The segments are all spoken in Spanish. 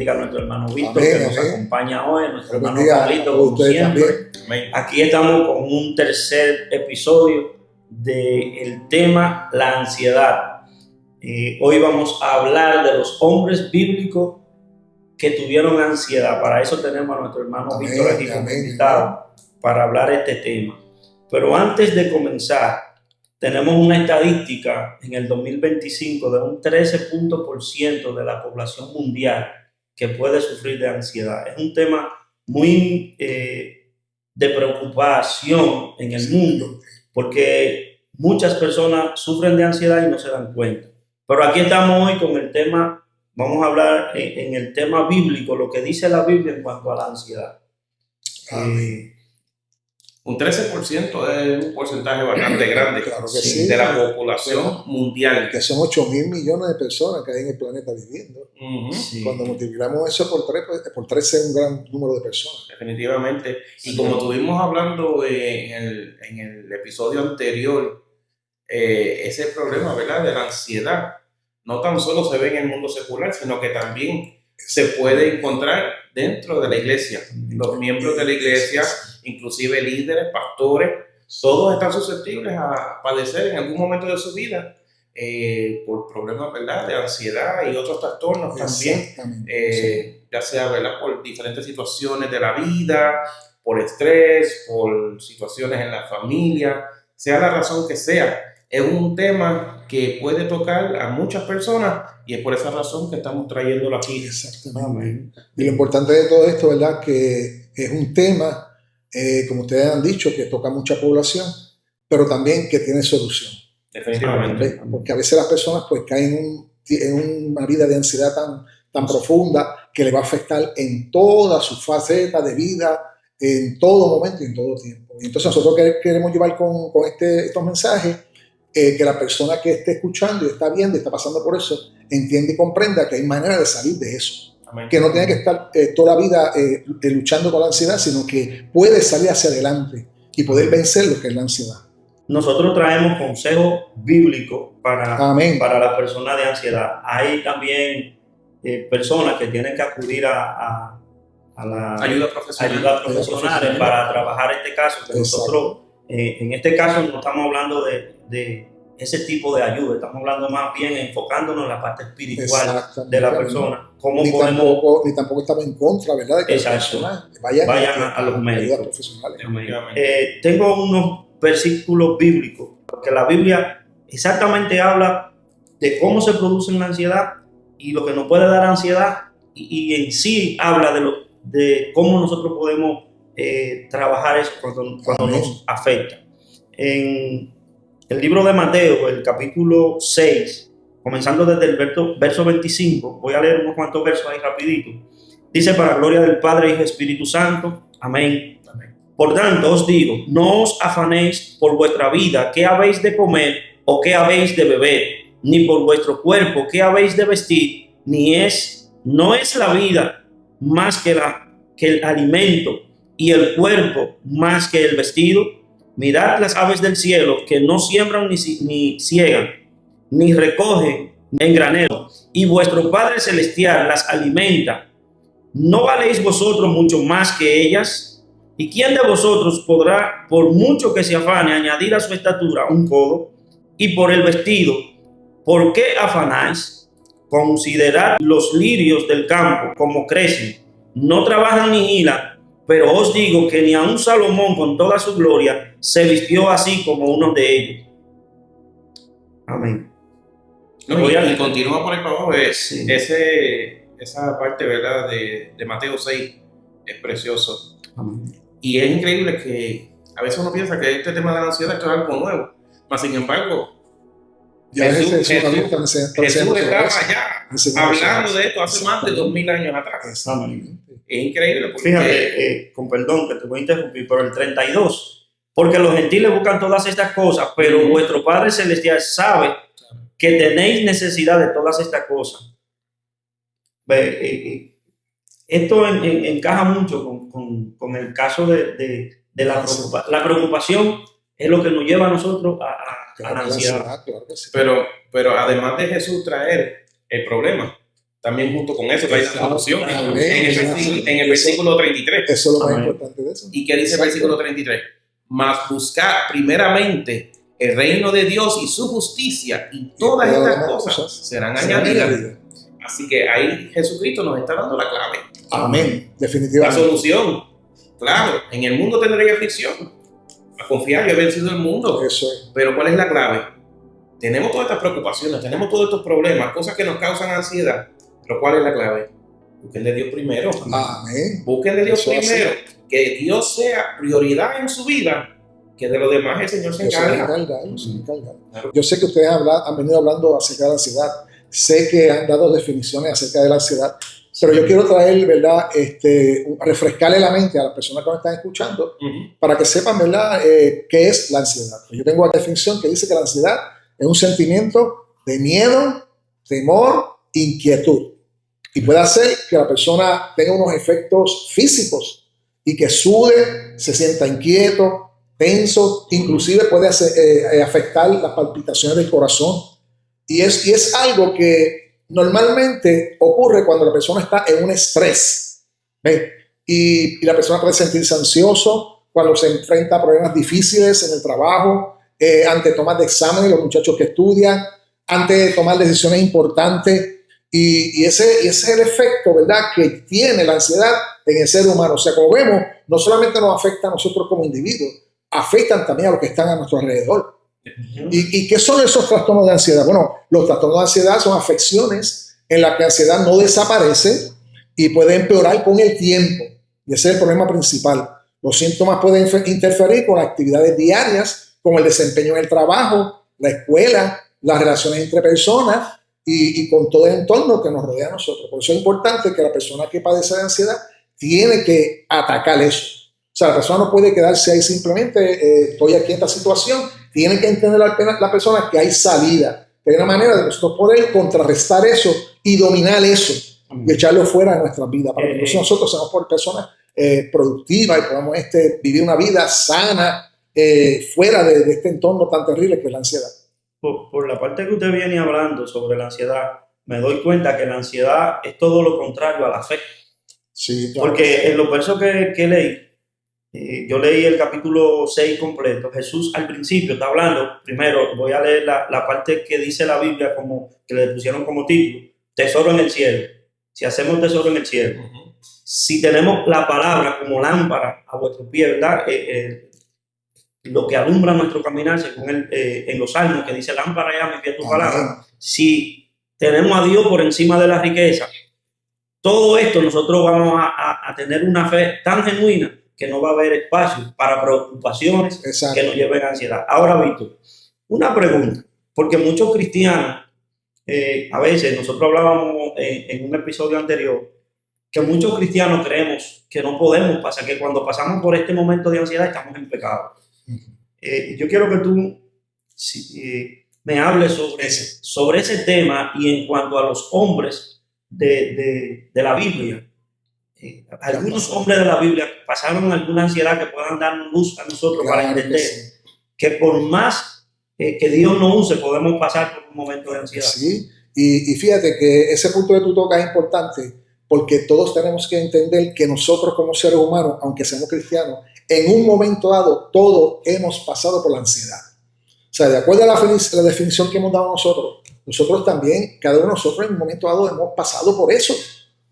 bendiga a nuestro hermano Víctor, Amén, que nos amén. acompaña hoy, nuestro Dios hermano bendiga Carlito, a como ustedes siempre. también. Aquí estamos con un tercer episodio del tema la ansiedad. Hoy vamos a hablar de los hombres bíblicos que tuvieron ansiedad. Para eso tenemos a nuestro hermano Amén, Víctor aquí como amén, invitado para hablar de este tema. Pero antes de comenzar, tenemos una estadística en el 2025 de un 13% de la población mundial que puede sufrir de ansiedad. Es un tema muy de preocupación en el mundo, porque muchas personas sufren de ansiedad y no se dan cuenta. Pero aquí estamos hoy con el tema, vamos a hablar en el tema bíblico, lo que dice la Biblia en cuanto a la ansiedad. Un 13% es un porcentaje bastante grande Claro que sí. de la población mundial. Que son 8.000 millones de personas que hay en el planeta viviendo. Sí. Cuando multiplicamos eso por 3, pues, por 13 es un gran número de personas. Definitivamente. Y Sí. como estuvimos hablando en el episodio anterior, ese problema, ¿verdad?, de la ansiedad, no tan solo se ve en el mundo secular, sino que también se puede encontrar dentro de la iglesia. Los miembros de la iglesia, inclusive líderes, pastores, todos están susceptibles a padecer en algún momento de su vida por problemas, ¿verdad?, de ansiedad y otros trastornos también, ya sea, ¿verdad?, por diferentes situaciones de la vida, por estrés, por situaciones en la familia, sea la razón que sea. Es un tema que puede tocar a muchas personas y es por esa razón que estamos trayéndolo aquí. Exactamente. Y lo importante de todo esto, ¿verdad?, que es un tema, como ustedes han dicho, que toca a mucha población, pero también que tiene solución. Definitivamente. Porque a veces las personas pues caen en una vida de ansiedad tan profunda que le va a afectar en toda su faceta de vida, en todo momento y en todo tiempo. Y entonces nosotros queremos llevar con estos mensajes que la persona que esté escuchando y está viendo y está pasando por eso entienda y comprenda que hay manera de salir de eso. Amén. Que no tiene que estar toda la vida luchando con la ansiedad, sino que puede salir hacia adelante y poder vencer lo que es la ansiedad. Nosotros traemos consejos bíblicos para las personas de ansiedad. Hay también personas que tienen que acudir a la ayuda profesional para trabajar este caso. Que nosotros, en este caso, no estamos hablando de ese tipo de ayuda, estamos hablando más bien enfocándonos en la parte espiritual de la persona. ¿Cómo ni tampoco estamos en contra, ¿verdad?, de que las personas vayan a los médicos profesionales. Tengo unos versículos bíblicos, porque la Biblia exactamente habla de cómo se produce la ansiedad y lo que nos puede dar ansiedad, y en sí habla de cómo nosotros podemos trabajar eso cuando nos afecta. En el libro de Mateo, el capítulo 6, comenzando desde el verso 25, voy a leer unos cuantos versos ahí rapidito. Dice: para gloria del Padre, Hijo y Espíritu Santo. Amén. Por tanto os digo, no os afanéis por vuestra vida, qué habéis de comer o qué habéis de beber, ni por vuestro cuerpo, qué habéis de vestir, no es la vida más que el alimento, y el cuerpo más que el vestido. Mirad las aves del cielo, que no siembran ni ciegan, ni recogen en granero, y vuestro Padre Celestial las alimenta. ¿No valéis vosotros mucho más que ellas? ¿Y quién de vosotros podrá, por mucho que se afane, añadir a su estatura un codo? Y por el vestido, ¿por qué afanáis? Considerad los lirios del campo, como crecen, no trabajan ni hilan, pero os digo que ni aun Salomón con toda su gloria se vistió así como uno de ellos. Amén. Y continúa por ahí para abajo. Esa parte, ¿verdad?, de Mateo 6 es precioso. Amén. Y es increíble que a veces uno piensa que este tema de la ansiedad es algo nuevo, mas sin embargo Jesús estaba ya hablando de esto hace más de 2000 años atrás. Es increíble porque... Fíjate, con perdón que te voy a interrumpir, pero el 32, porque los gentiles buscan todas estas cosas, pero vuestro Padre Celestial sabe que tenéis necesidad de todas estas cosas. Esto encaja mucho con el caso de la preocupación. La preocupación es lo que nos lleva a nosotros a la ansiedad. Claro que sí. Pero además de Jesús traer el problema, también junto con eso, que hay la solución. Amén. En el versículo 33. Eso es lo más Amén. importante de eso. ¿Y qué dice el versículo 33? Mas buscar primeramente el reino de Dios y su justicia, y todas estas cosas serán añadidas. Así que ahí Jesucristo nos está dando la clave. Amén. La Definitivamente. solución. Claro, en el mundo tendréis aflicción. A confiar, yo he vencido el mundo. Eso es. Pero ¿cuál es la clave? Tenemos todas estas preocupaciones, tenemos todos estos problemas, cosas que nos causan ansiedad. Pero ¿cuál es la clave? Busquen de Dios primero. Amén. Busquen de Dios Eso es primero. Que Dios sea prioridad en su vida, que de lo demás el Señor se Eso se encarga. encarga, se encarga. Yo sé que ustedes han venido hablando acerca de la ansiedad. Sé que han dado definiciones acerca de la ansiedad. Pero yo quiero traer, ¿verdad? Refrescarle la mente a las personas que nos están escuchando para que sepan, ¿verdad? Qué es la ansiedad. Yo tengo una definición que dice que la ansiedad es un sentimiento de miedo, temor, inquietud. Y puede hacer que la persona tenga unos efectos físicos y que sude, se sienta inquieto, tenso, inclusive puede afectar las palpitaciones del corazón. Y es algo que normalmente ocurre cuando la persona está en un estrés. ¿Ves? Y la persona puede sentirse ansioso cuando se enfrenta a problemas difíciles en el trabajo, ante tomar de exámenes, los muchachos que estudian, antes de tomar decisiones importantes. Y ese es el efecto, ¿verdad?, que tiene la ansiedad en el ser humano. O sea, como vemos, no solamente nos afecta a nosotros como individuos, afectan también a los que están a nuestro alrededor. ¿Y qué son esos trastornos de ansiedad? Bueno, los trastornos de ansiedad son afecciones en las que la ansiedad no desaparece y puede empeorar con el tiempo. Y ese es el problema principal. Los síntomas pueden interferir con las actividades diarias, con el desempeño en el trabajo, la escuela, las relaciones entre personas y con todo el entorno que nos rodea a nosotros. Por eso es importante que la persona que padece de ansiedad tiene que atacar eso. O sea, la persona no puede quedarse ahí simplemente, estoy aquí en esta situación. Tiene que entender la persona que hay salida, que hay una manera de nosotros poder contrarrestar eso y dominar eso y echarlo fuera de nuestras vidas para que nosotros seamos por personas productivas y podamos vivir una vida sana fuera de este entorno tan terrible que es la ansiedad. Por la parte que usted viene hablando sobre la ansiedad, me doy cuenta que la ansiedad es todo lo contrario a la fe. Sí, claro. Porque en los versos que leí, yo leí el capítulo 6 completo. Jesús al principio está hablando, primero voy a leer la parte que dice la Biblia, como que le pusieron como título, tesoro en el cielo. Si hacemos tesoro en el cielo, si tenemos la palabra como lámpara a vuestro pie, ¿verdad? Lo que alumbra nuestro caminar, según en los salmos, que dice lámpara ya me pie tu palabra. Si tenemos a Dios por encima de la riqueza, todo esto nosotros vamos a tener una fe tan genuina que no va a haber espacio para preocupaciones que nos lleven a ansiedad. Ahora, Víctor, una pregunta, porque muchos cristianos, a veces nosotros hablábamos en un episodio anterior, que muchos cristianos creemos que no podemos pasar, que cuando pasamos por este momento de ansiedad estamos en pecado. Yo quiero que tú me hables sobre ese tema y en cuanto a los hombres de la Biblia. Algunos hombres de la Biblia pasaron alguna ansiedad que puedan darnos luz a nosotros para entender que por más que Dios nos use, podemos pasar por un momento de ansiedad. Sí, y fíjate que ese punto que tú tocas es importante porque todos tenemos que entender que nosotros como seres humanos, aunque seamos cristianos, en un momento dado todos hemos pasado por la ansiedad. O sea, de acuerdo a la definición que hemos dado nosotros también, cada uno de nosotros en un momento dado hemos pasado por eso,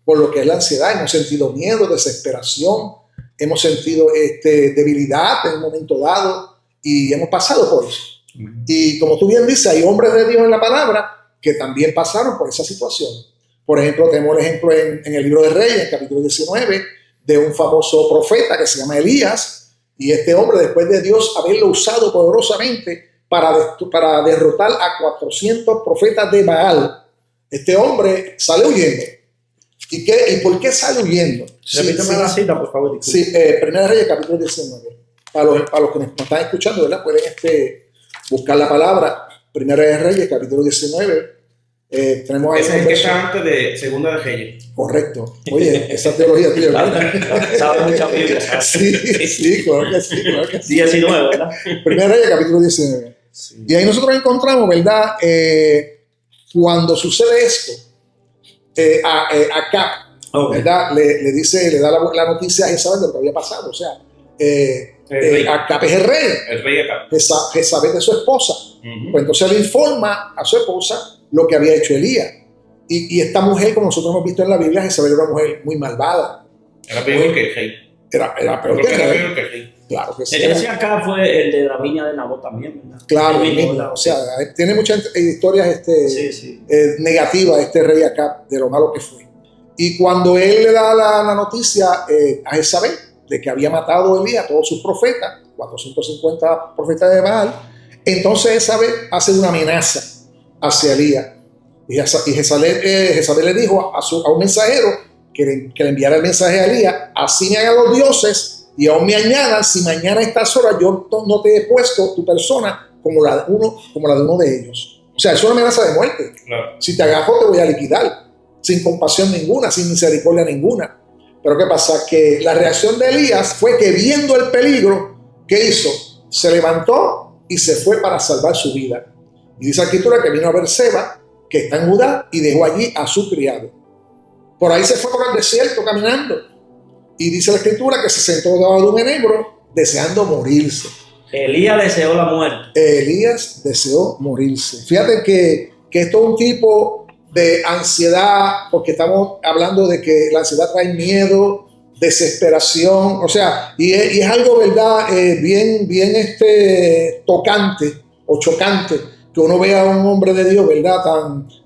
por lo que es la ansiedad. Hemos sentido miedo, desesperación, hemos sentido debilidad en un momento dado y hemos pasado por eso. Y como tú bien dices, hay hombres de Dios en la palabra que también pasaron por esa situación. Por ejemplo, tenemos el ejemplo en el libro de Reyes, en capítulo 19, de un famoso profeta que se llama Elías. Y este hombre, después de Dios haberlo usado poderosamente para derrotar a 400 profetas de Baal, este hombre sale huyendo. ¿Y por qué sale huyendo? Repíteme la cita, por favor. Sí, Primera Reyes, capítulo 19. Para los que nos están escuchando, ¿verdad? Pueden buscar la palabra Primera de Reyes, capítulo 19. Tenemos ahí. Ese es el que está antes de Segunda de Reyes. Correcto. Oye, esa teología tuya, ¿verdad? Sabe mucha Biblia. Sí, claro que sí. 19, ¿verdad? Primera Reyes, capítulo 19. Sí. Y ahí nosotros encontramos, ¿verdad? Cuando sucede esto, Acab, ¿verdad? Le dice, le da la noticia a Jezabel de lo que había pasado. O sea, Acab es el rey. El rey Acab. Jezabel es su esposa. Pues entonces le informa a su esposa lo que había hecho Elías. Y esta mujer, como nosotros hemos visto en la Biblia, Jezabel era una mujer muy malvada. Era peor que el rey. Era peor que el rey. Claro que sí. Ese acá fue el de la viña de Nabot también, ¿verdad? Claro, o sea, tiene muchas historias negativas este rey acá de lo malo que fue. Y cuando él le da la noticia a Jezabel de que había matado a Elías, a todos sus profetas, 450 profetas de Baal, entonces Jezabel hace una amenaza hacia Elías. Y Jezabel le dijo a un mensajero que le enviara el mensaje a Elías: así me hagan los dioses y aún me añadan, si mañana a estas horas yo no te he puesto tu persona como la de uno de ellos. O sea, es una amenaza de muerte. Claro. Si te agarro te voy a liquidar, sin compasión ninguna, sin misericordia ninguna. Pero ¿qué pasa? Que la reacción de Elías fue que, viendo el peligro, ¿qué hizo? Se levantó y se fue para salvar su vida. Y dice la escritura que vino a Berseba, que está en Judá, y dejó allí a su criado. Por ahí se fue por el desierto caminando. Y dice la escritura que se sentó debajo de un enebro deseando morirse. Elías deseó la muerte. Elías deseó morirse. Fíjate que esto es un tipo de ansiedad, porque estamos hablando de que la ansiedad trae miedo, desesperación, o sea, y es algo, ¿verdad? Bien tocante o chocante, que uno vea a un hombre de Dios, ¿verdad?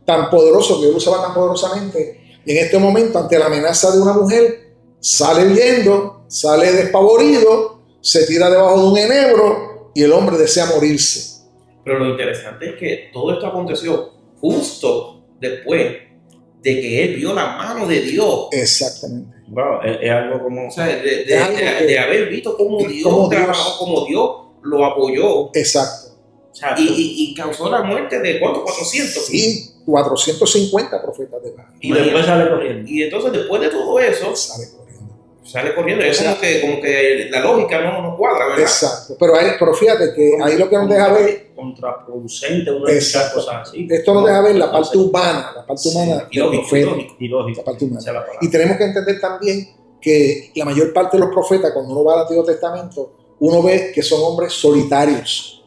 Tan poderoso, que Dios lo usaba tan poderosamente, y en este momento, ante la amenaza de una mujer, sale huyendo, sale despavorido, se tira debajo de un enebro y el hombre desea morirse. Pero lo interesante es que todo esto aconteció justo después de que él vio la mano de Dios. Exactamente. Wow, es algo como... O sea, de haber visto cómo Dios trabajó, cómo Dios lo apoyó. Exacto. Y causó la muerte de ¿cuántos? 400. Sí, 450 profetas de Baal. Y después sale corriendo. Y entonces, después de todo eso, sale corriendo. Es como que la lógica no cuadra, ¿verdad? Exacto. Pero fíjate que ahí lo que nos deja ver... Contraproducente, uno de esas cosas así. Esto nos deja ver la parte humana, del profeta. La parte humana. Y tenemos que entender también que la mayor parte de los profetas, cuando uno va al Antiguo Testamento, uno ve que son hombres solitarios.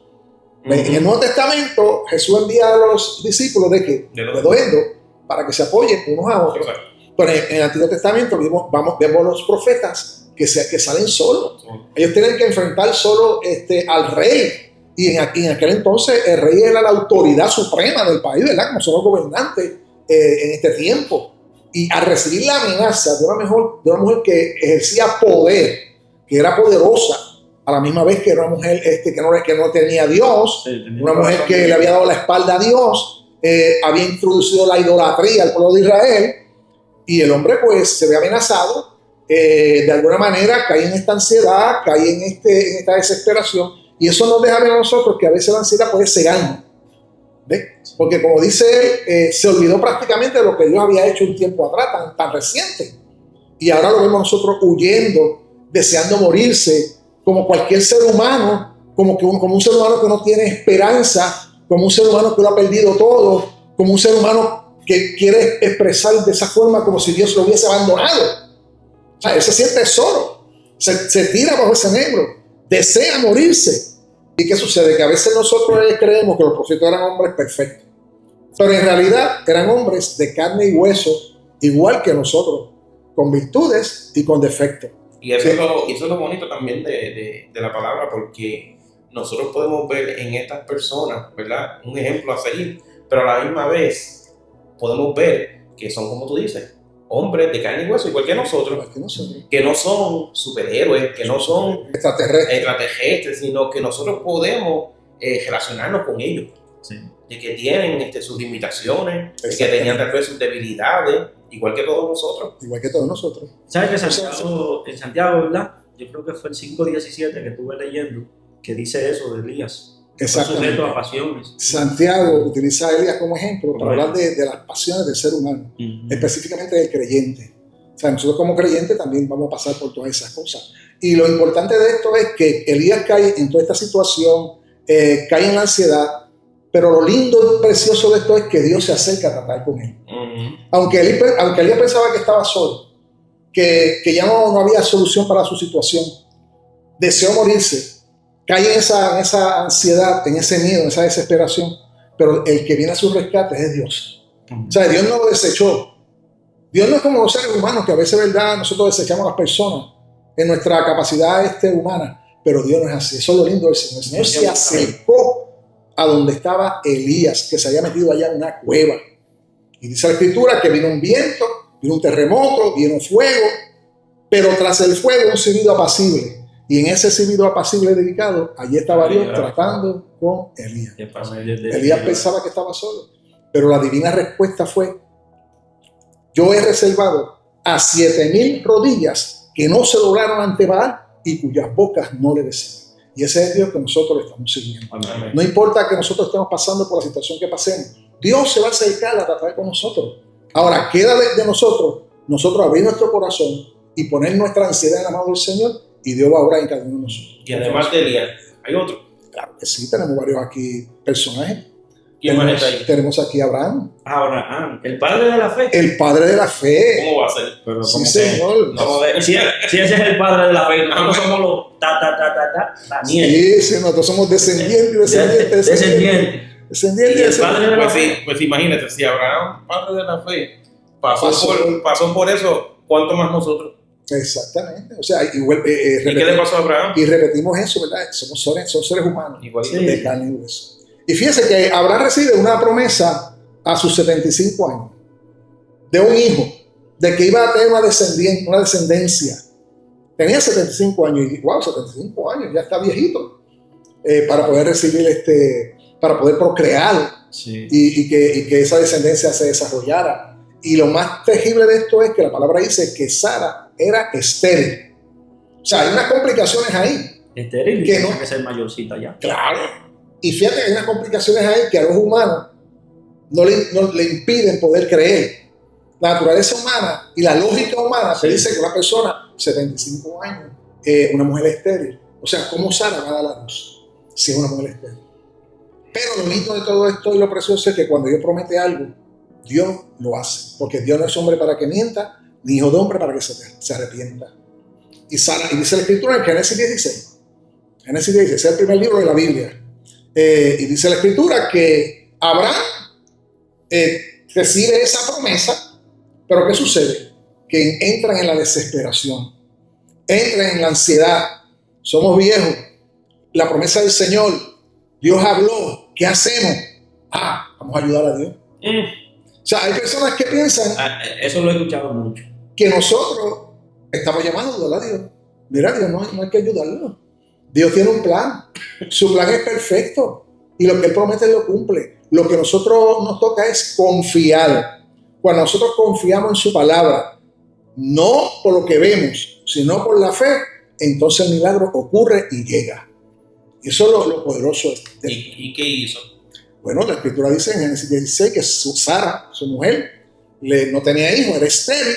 En el Nuevo Testamento, Jesús envía a los discípulos de dos para que se apoyen unos a otros. Exacto. Pero en el Antiguo Testamento vemos los profetas que salen solos. Ellos tienen que enfrentar solo al rey. Y en aquel entonces el rey era la autoridad suprema del país, ¿verdad? Como son los gobernantes en este tiempo. Y al recibir la amenaza de una mujer que ejercía poder, que era poderosa, a la misma vez que era una mujer que no tenía a Dios, una mujer que le había dado la espalda a Dios, había introducido la idolatría al pueblo de Israel, y el hombre pues se ve amenazado, de alguna manera cae en esta ansiedad, cae en esta desesperación, y eso nos deja ver a nosotros que a veces la ansiedad puede cegarnos, ¿ves? Porque como dice él, se olvidó prácticamente de lo que Dios había hecho un tiempo atrás, tan reciente, y ahora lo vemos nosotros huyendo, deseando morirse, como cualquier ser humano, como un ser humano que no tiene esperanza, como un ser humano que lo ha perdido todo, como un ser humano que quiere expresar de esa forma como si Dios lo hubiese abandonado. O sea, él se siente solo, se tira bajo ese enebro, desea morirse. ¿Y qué sucede? Que a veces nosotros creemos que los profetas eran hombres perfectos, pero en realidad eran hombres de carne y hueso, igual que nosotros, con virtudes y con defectos. Y eso es lo bonito también de la palabra, porque nosotros podemos ver en estas personas, ¿verdad?, un ejemplo a seguir, pero a la misma vez podemos ver que son, como tú dices, hombres de carne y hueso, igual que nosotros, que no son superhéroes, que no son extraterrestres, sino que nosotros podemos relacionarnos con ellos. Sí. De que tienen sus limitaciones, de que tenían tal vez sus debilidades, igual que todos nosotros. Igual que todos nosotros. ¿Sabes que en Santiago, verdad? Yo creo que fue el 5:17 que estuve leyendo, que dice eso de Elías. Exactamente. Sujeto a pasiones. Santiago utiliza a Elías como ejemplo para hablar de las pasiones del ser humano, específicamente del creyente. O sea, nosotros como creyentes también vamos a pasar por todas esas cosas. Y lo importante de esto es que Elías cae en toda esta situación, cae en la ansiedad, pero lo lindo y precioso de esto es que Dios se acerca a tratar con él. Aunque Elías pensaba que estaba solo, que ya no había solución para su situación, deseó morirse, cae en esa ansiedad, en ese miedo, en esa desesperación, pero el que viene a su rescate es Dios. O sea, Dios no lo desechó. Dios no es como los seres humanos, que a veces, ¿verdad?, nosotros desechamos a las personas en nuestra capacidad humana, pero Dios no es así. Eso es lo lindo del Señor. El Señor se acercó a donde estaba Elías, que se había metido allá en una cueva. Y dice la Escritura que vino un viento, vino un terremoto, vino fuego, pero tras el fuego un silbido apacible. Y en ese silbido apacible dedicado, allí estaba Dios tratando con Elías. Elías pensaba que estaba solo, pero la divina respuesta fue: yo he reservado a 7,000 rodillas que no se doblaron ante Baal y cuyas bocas no le desean. Y ese es el Dios que nosotros le estamos siguiendo. Amén. No importa que nosotros estemos pasando por la situación que pasemos, Dios se va a acercar a tratar con nosotros. Ahora, queda de nosotros abrir nuestro corazón y poner nuestra ansiedad en la mano del Señor, y Dios va a obrar en cada uno de nosotros. Y además de Elías, ¿hay otro? Claro que sí, tenemos varios aquí personajes. ¿Quién más está ahí? Tenemos aquí a Abraham. Abraham, el padre de la fe. El padre de la fe. ¿Cómo va a ser? Pero sí, señor. Si ese es el padre de la fe, nosotros somos los nietos. Sí, nosotros somos descendientes. Y el padre de la fe. Pues imagínate, si Abraham, padre de la fe, pasó por eso, ¿cuánto más nosotros? Exactamente. O sea, ¿y qué le pasó a Abraham? Y repetimos eso, ¿verdad? Son seres humanos. Igualito. De carne y hueso. Y fíjense que Abraham recibe una promesa a sus 75 años de un hijo, de que iba a tener una descendencia. Tenía 75 años y wow, 75 años, ya está viejito, para poder recibir para poder procrear, sí, y que esa descendencia se desarrollara. Y lo más terrible de esto es que la palabra dice que Sara era estéril. O sea, hay unas complicaciones ahí. Estéril, que tiene que ser mayorcita ya. Claro. Y fíjate que hay unas complicaciones ahí que a los humanos no le impiden poder creer. La naturaleza humana y la lógica humana dice que una persona, 75 años, una mujer estéril. O sea, ¿cómo Sara va a dar la luz si es una mujer estéril? Pero lo lindo de todo esto y lo precioso es que cuando Dios promete algo, Dios lo hace. Porque Dios no es hombre para que mienta, ni hijo de hombre para que se arrepienta. Y dice la Escritura en Génesis 16. Génesis 16 es el primer libro de la Biblia. Y dice la Escritura que Abraham recibe esa promesa, pero ¿qué sucede? Que entran en la desesperación, entran en la ansiedad. Somos viejos, la promesa del Señor, Dios habló, ¿qué hacemos? Vamos a ayudar a Dios. O sea, hay personas que piensan, eso lo he escuchado mucho, que nosotros estamos llamando a Dios. Mira, Dios no hay que ayudarlo. Dios tiene un plan, su plan es perfecto y lo que Él promete lo cumple. Lo que nosotros nos toca es confiar. Cuando nosotros confiamos en su palabra, no por lo que vemos, sino por la fe, entonces el milagro ocurre y llega. Y eso es lo poderoso. ¿Y qué hizo? Bueno, la Escritura dice en Génesis 16 que Sara, su mujer, no tenía hijos, era estéril.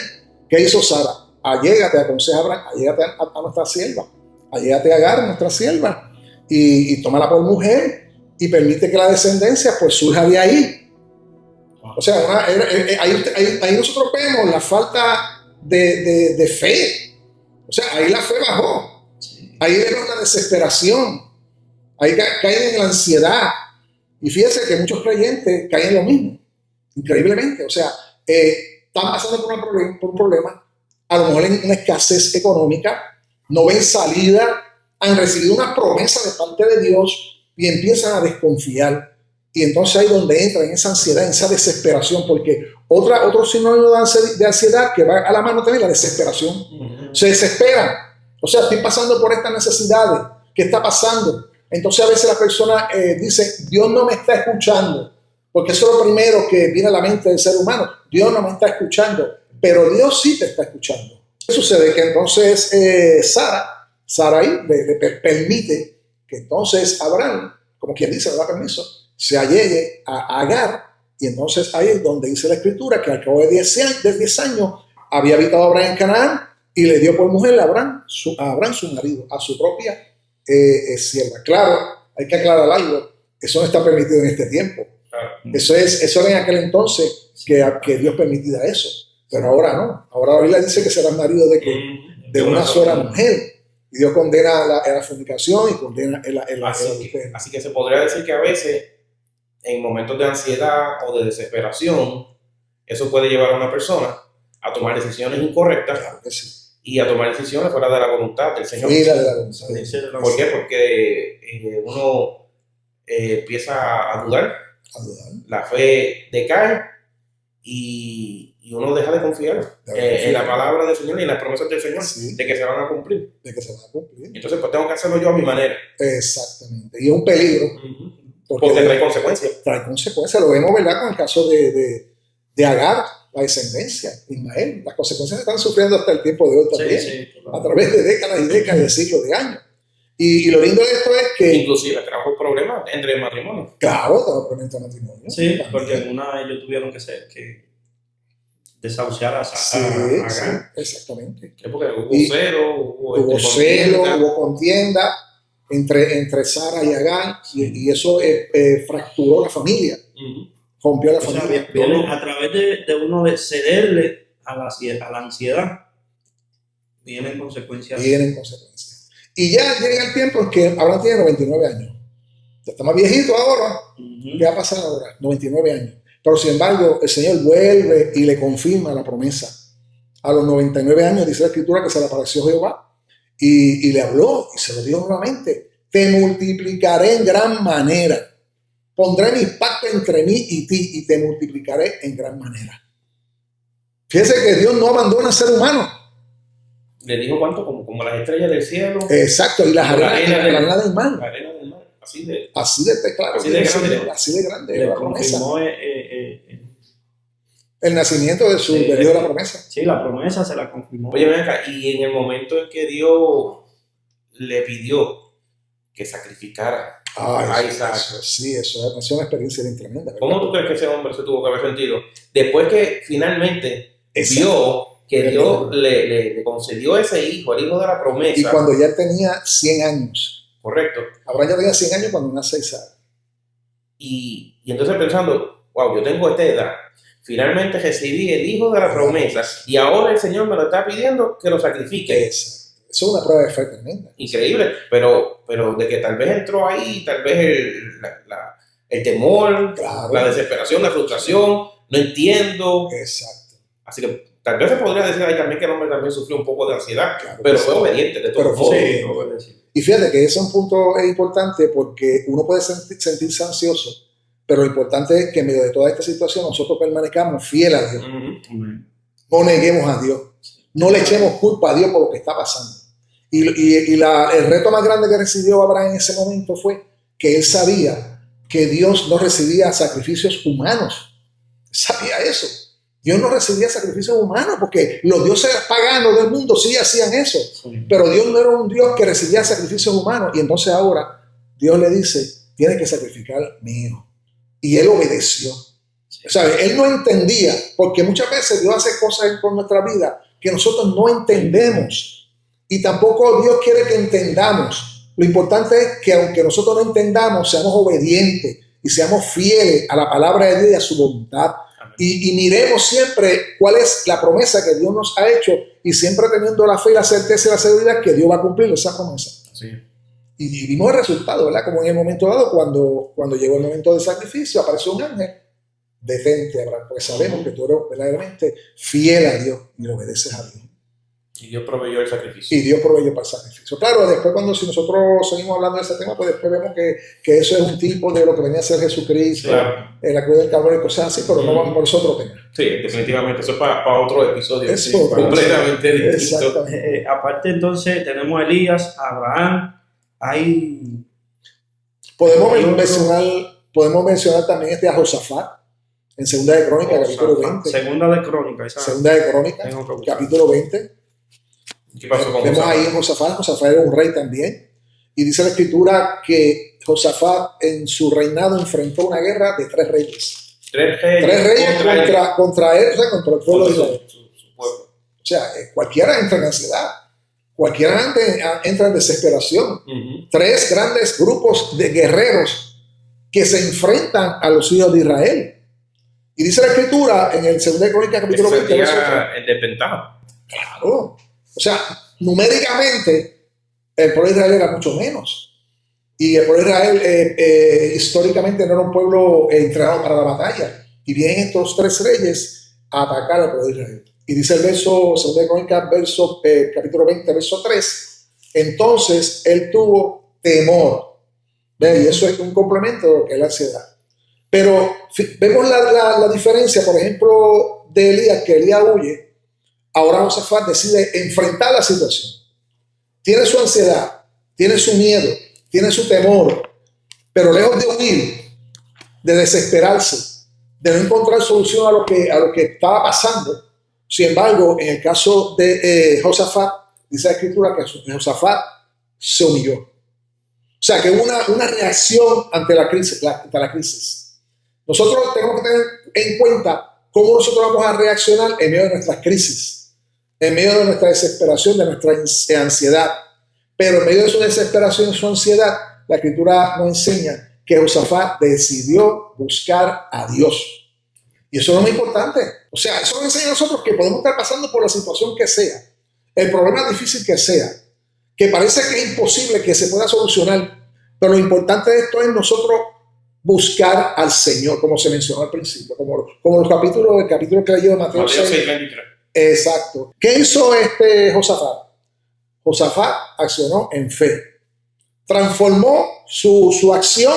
¿Qué hizo Sara? Allégate, aconseja a Abraham, allégate a nuestra sierva. Allégate a Agar, nuestra sierva, y tómala por mujer y permite que la descendencia pues surja de ahí. O sea, ahí nosotros vemos la falta de fe. O sea, ahí la fe bajó. Ahí vemos la desesperación. Ahí caen en la ansiedad. Y fíjense que muchos creyentes caen en lo mismo. Increíblemente. O sea, están pasando por un problema, a lo mejor en una escasez económica, no ven salida, han recibido una promesa de parte de Dios y empiezan a desconfiar. Y entonces ahí es donde entra en esa ansiedad, en esa desesperación, porque otro sinónimo de ansiedad que va a la mano también la desesperación. Se desesperan. O sea, estoy pasando por estas necesidades. ¿Qué está pasando? Entonces a veces la persona dice, Dios no me está escuchando, porque eso es lo primero que viene a la mente del ser humano. Dios no me está escuchando, pero Dios sí te está escuchando. ¿Qué sucede? Que entonces Sara ahí le permite que entonces Abraham, como quien dice, le da permiso, se allegue a Agar, y entonces ahí es donde dice la Escritura que al cabo de 10 años había habitado Abraham en Canaán y le dio por mujer a Abraham su marido, a su propia sierva. Claro, hay que aclarar algo, eso no está permitido en este tiempo. Eso era en aquel entonces. que Dios permitiera eso. Pero ahora no. Ahora la Biblia dice que serás marido de una sola mujer. Y Dios condena la fornicación y condena el adulterio. Así que se podría decir que a veces, en momentos de ansiedad o de desesperación, eso puede llevar a una persona a tomar decisiones incorrectas. Claro que sí. Y a tomar decisiones fuera de la voluntad del Señor. Fuera de la voluntad. ¿Por qué? Porque uno empieza a dudar, la fe decae y uno deja de confiar en la palabra del Señor y en las promesas del Señor, sí, de que se van a cumplir. De que se van a cumplir. Entonces, pues tengo que hacerlo yo a mi manera. Exactamente. Y es un peligro. Porque trae consecuencias. Trae consecuencias. Lo vemos, ¿verdad? Con el caso de Agar, la descendencia, Ismael. Las consecuencias se están sufriendo hasta el tiempo de hoy también. Sí, claro. A través de décadas y décadas, de siglos de años. Y lo lindo de esto es que... Inclusive trajo problemas entre matrimonios. Claro, trajo problemas entre matrimonios. Sí, también. Porque en una ellos tuvieron que desahuciar a Agar. Sí, exactamente. Es porque hubo celo, hubo contienda entre Sara y Agar, y eso fracturó la familia. Rompió la familia. Sea, viene a través de uno de cederle a la ansiedad, vienen consecuencias. Y ya llega el tiempo en que Abraham tiene 99 años. Ya está más viejito ahora. ¿Qué va a pasar ahora? 99 años. Pero sin embargo, el Señor vuelve y le confirma la promesa. A los 99 años dice la Escritura que se le apareció Jehová y le habló y se lo dijo nuevamente. Te multiplicaré en gran manera. Pondré mi pacto entre mí y ti y te multiplicaré en gran manera. Fíjese que Dios no abandona al ser humano. Le dijo cuánto, como las estrellas del cielo. Exacto, y las arenas del mar. La arena del mar, así de grande. Le confirmó el nacimiento de le dio la promesa. Sí, la promesa se la confirmó. Oye, ven acá, y en el momento en que Dios le pidió que sacrificara a Isaac. Sí, eso es una experiencia bien tremenda. ¿Verdad? ¿Cómo tú crees que ese hombre se tuvo que haber sentido? Después que finalmente vio que Dios le concedió ese hijo, el hijo de la promesa. Y cuando ya tenía 100 años. Correcto. Abraham ya tenía 100 años cuando nace Isaac. Y entonces pensando, wow, yo tengo esta edad. Finalmente recibí el hijo de la promesa y ahora el Señor me lo está pidiendo que lo sacrifique. Eso es una prueba de fe tremenda. Increíble, pero de que tal vez entró ahí, tal vez el temor, claro, la desesperación, la frustración, no entiendo. Exacto. Así que tal vez se podría decir ahí también que el hombre también sufrió un poco de ansiedad, claro, pero fue obediente de todo modo. Y fíjate que ese es un punto importante porque uno puede sentirse ansioso, pero lo importante es que en medio de toda esta situación nosotros permanezcamos fieles a Dios. No neguemos a Dios. No le echemos culpa a Dios por lo que está pasando. Y el reto más grande que recibió Abraham en ese momento fue que él sabía que Dios no recibía sacrificios humanos. Sabía eso. Dios no recibía sacrificios humanos porque los dioses paganos del mundo sí hacían eso. Pero Dios no era un Dios que recibía sacrificios humanos. Y entonces ahora Dios le dice, tienes que sacrificar mi hijo. Y él obedeció. ¿Sabe? Él no entendía, porque muchas veces Dios hace cosas con nuestra vida que nosotros no entendemos. Y tampoco Dios quiere que entendamos. Lo importante es que aunque nosotros no entendamos, seamos obedientes y seamos fieles a la palabra de Dios y a su voluntad. Y miremos siempre cuál es la promesa que Dios nos ha hecho y siempre teniendo la fe y la certeza y la seguridad que Dios va a cumplir esa promesa. Sí. Y vimos el resultado, ¿verdad? Como en el momento dado, cuando llegó el momento del sacrificio, apareció un ángel. Detente, Abraham, porque sabemos que tú eres verdaderamente fiel a Dios y le obedeces a Dios. Y Dios proveyó el sacrificio. Y Dios proveyó para el sacrificio. Claro, después si nosotros seguimos hablando de ese tema, pues después vemos que eso es un tipo de lo que venía a ser Jesucristo, claro, en la cruz del Calvario y cosas así, pero no vamos por eso otro tema. Sí, definitivamente. Eso es para otro episodio. Eso, sí, completamente distinto. Aparte entonces tenemos a Elías, a Abraham, hay... Podemos mencionar también a Josafat. En Segunda de Crónicas, capítulo 20. Segunda de Crónicas. Segunda de Crónicas, capítulo 20. ¿Qué pasó con Vemos ahí a Josafat. Josafat era un rey también. Y dice la Escritura que Josafat en su reinado enfrentó una guerra de 3 reyes. 3 reyes contra él, o sea, contra el pueblo de Israel. Su pueblo. O sea, cualquiera entra en ansiedad. Cualquiera entra en desesperación. 3 grandes grupos de guerreros que se enfrentan a los hijos de Israel. Y dice la Escritura en el 2 de Crónicas capítulo 20, verso 3. El desventaja. Claro. O sea, numéricamente, el pueblo de Israel era mucho menos. Y el pueblo de Israel históricamente no era un pueblo entrenado para la batalla. Y vienen estos 3 reyes a atacar al pueblo de Israel. Y dice el verso, 2 de Crónicas, capítulo 20, verso 3. Entonces él tuvo temor. ¿Ve? Y eso es un complemento de lo que es la ansiedad. Pero vemos la diferencia, por ejemplo, de Elías, que Elías huye. Ahora Josafat decide enfrentar la situación. Tiene su ansiedad, tiene su miedo, tiene su temor, pero lejos de huir, de desesperarse, de no encontrar solución a lo que estaba pasando. Sin embargo, en el caso de Josafat, dice la Escritura que Josafat se humilló. O sea, que hubo una reacción ante la crisis. Nosotros tenemos que tener en cuenta cómo nosotros vamos a reaccionar en medio de nuestras crisis, en medio de nuestra desesperación, de nuestra ansiedad. Pero en medio de su desesperación y su ansiedad, la Escritura nos enseña que Josafat decidió buscar a Dios. Y eso es lo más importante. O sea, eso nos enseña a nosotros que podemos estar pasando por la situación que sea, el problema difícil que sea, que parece que es imposible que se pueda solucionar, pero lo importante de esto es nosotros buscar al Señor, como se mencionó al principio, como el capítulo que leyó de Mateo 6. Exacto. ¿Qué hizo Josafat? Josafat accionó en fe. Transformó su acción,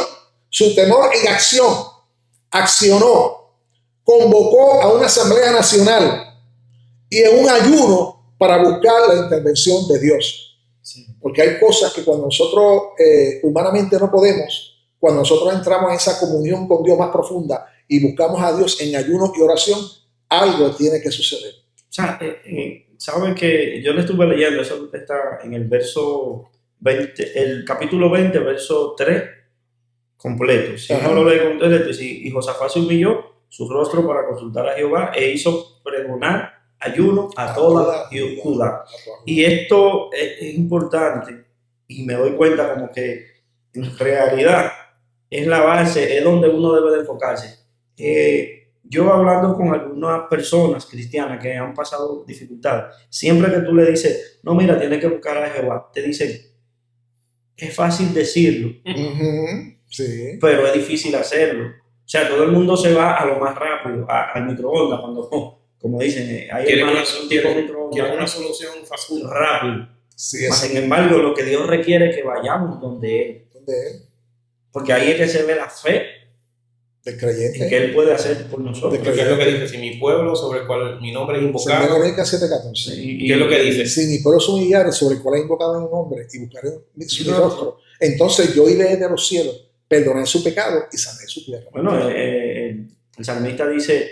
su temor en acción. Accionó. Convocó a una asamblea nacional y en un ayuno para buscar la intervención de Dios. Sí. Porque hay cosas que cuando nosotros humanamente no podemos, cuando nosotros entramos en esa comunión con Dios más profunda y buscamos a Dios en ayuno y oración, algo tiene que suceder. O sea, saben que yo le estuve leyendo, eso está en el verso 20, el capítulo 20, verso 3, completo. Si no lo lee completo, y Josafat se humilló su rostro para consultar a Jehová e hizo pregonar ayuno a toda Judá. Y esto es importante y me doy cuenta como que en realidad es la base, es donde uno debe de enfocarse. Yo hablando con algunas personas cristianas que han pasado dificultades, siempre que tú le dices, no, mira, tienes que buscar a Jehová, te dicen, es fácil decirlo, sí, pero es difícil hacerlo. O sea, todo el mundo se va a lo más rápido, al microondas, cuando, como dicen, hay hermanos quieren una solución fast food rápido. Sí, Mas, sin embargo, lo que Dios requiere es que vayamos donde Él. Porque ahí es que se ve la fe del creyente, que Él puede hacer por nosotros. Porque es lo que dice, si mi pueblo sobre el cual mi nombre es invocado. Crónicas 7:14. ¿Qué es lo que dice? Si mi pueblo se humillare sobre el cual he invocado mi nombre y buscaré su rostro, entonces yo iré de los cielos, perdonaré su pecado y sanaré su tierra. Bueno, el salmista dice,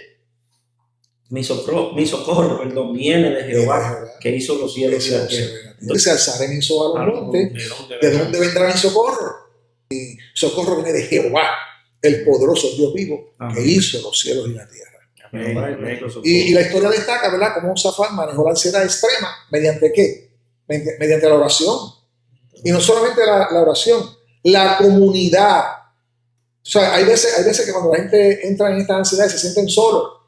mi socorro, perdón, viene de Jehová, que hizo los cielos y la tierra. Entonces alzaré mis ojos a los montes, ¿de dónde vendrá mi socorro? Mi socorro viene de Jehová, el poderoso Dios vivo, que hizo los cielos y la tierra. Y la historia destaca, ¿verdad?, cómo Josafat manejó la ansiedad extrema. ¿Mediante qué? Mediante la oración. Y no solamente la oración, la comunidad. O sea, hay veces que cuando la gente entra en esta ansiedad se sienten solos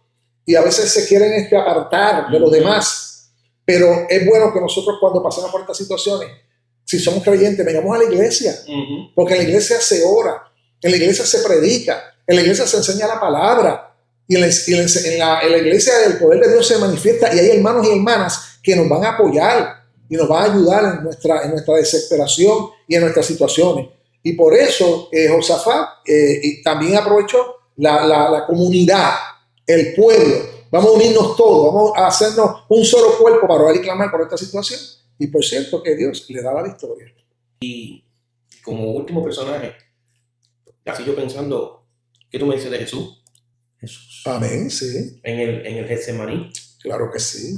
y a veces se quieren apartar de los demás. Pero es bueno que nosotros, cuando pasemos por estas situaciones, si somos creyentes, vengamos a la iglesia. Porque en la iglesia se ora, en la iglesia se predica, en la iglesia se enseña la palabra, y en la iglesia el poder de Dios se manifiesta, y hay hermanos y hermanas que nos van a apoyar y nos van a ayudar en nuestra desesperación y en nuestras situaciones. Y por eso Josafat también aprovechó la comunidad, el pueblo. Vamos a unirnos todos, vamos a hacernos un solo cuerpo para orar y clamar por esta situación. Y por cierto que Dios le da la victoria. Y como último personaje, así yo pensando, ¿qué tú me dices de Jesús? Jesús. Amén, sí. En el Getsemaní. Claro que sí.